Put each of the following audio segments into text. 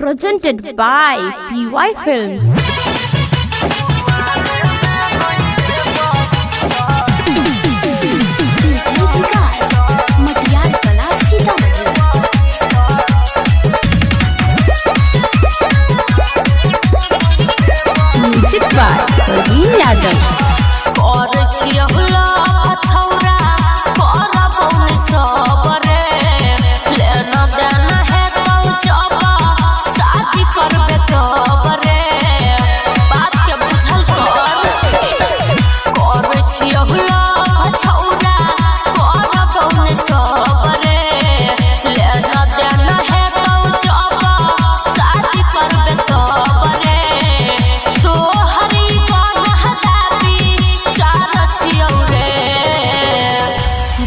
Presented by PY Films. Music by Praveen Yadav.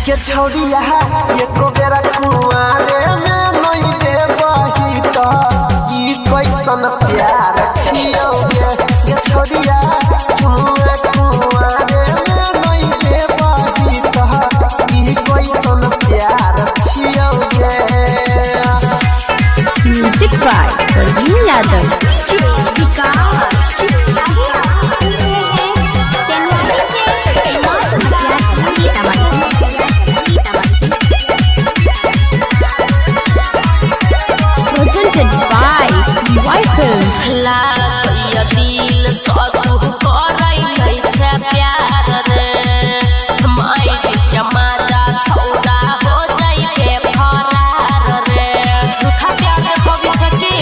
के छोड़िया ये को बेरा कुआरे में नई दे बही तो ई कैसन प्यार छियोगे के छोड़िया कुआरे में नई दे बही तो ई कैसन प्यार छियोगे। Music by Praveen Yadav. Presented by PY Films. दिल सतु करई छै प्यार रे माई के मजा छौदा हो जाई के फरार रे झूठा प्यार के भवी छै की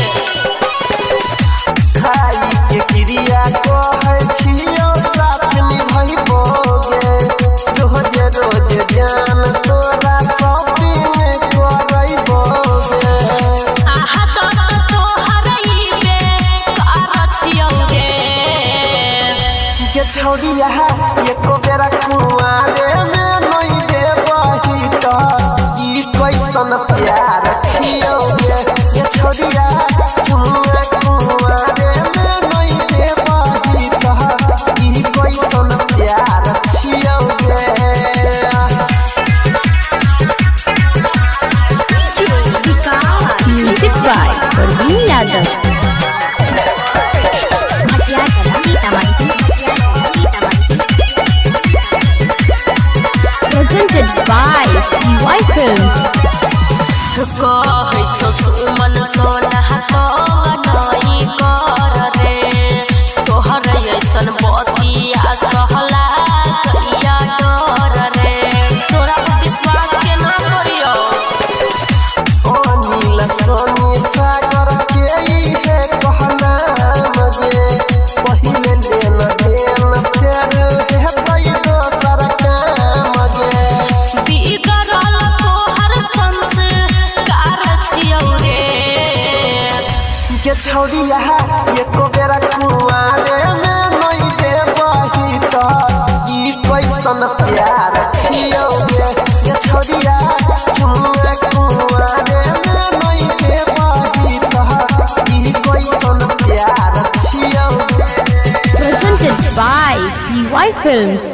खाई के क्रिया कहै छियो साथ निभैबोगे रोज रोज जान तोरा शॉपिंग करैबोगे आहा तो हरई बे कर छियो रे के छोड़िया ये को बेरा कुआरे में नई दे बही तो ई कैसन प्यार छियोगे के छोड़िया कुआरे में नई दे बही तो ई कैसन प्यार छियोगे। Music by Praveen Yadav. Presented by PY Films. कहै छौ सुमन सोना तो गनई कर रे तोहर ऐसन बतिया सहला कहिया डर रे तोरा पर विश्वास के ना करियो अनिल सोनी सागर के इहे कहना मगे पहिले लेन देन फेर हेतै दोसर काम गे बिगड़ल तोहर संस्कार छियौ रे के छोड़िया ये को बेरा कुआरे में नई दे बही तो ई कैसन प्यार छियोगे के छोड़िया कुआरे में नई दे बही तो ई कैसन प्यार छियोगे। Presented by PY Films.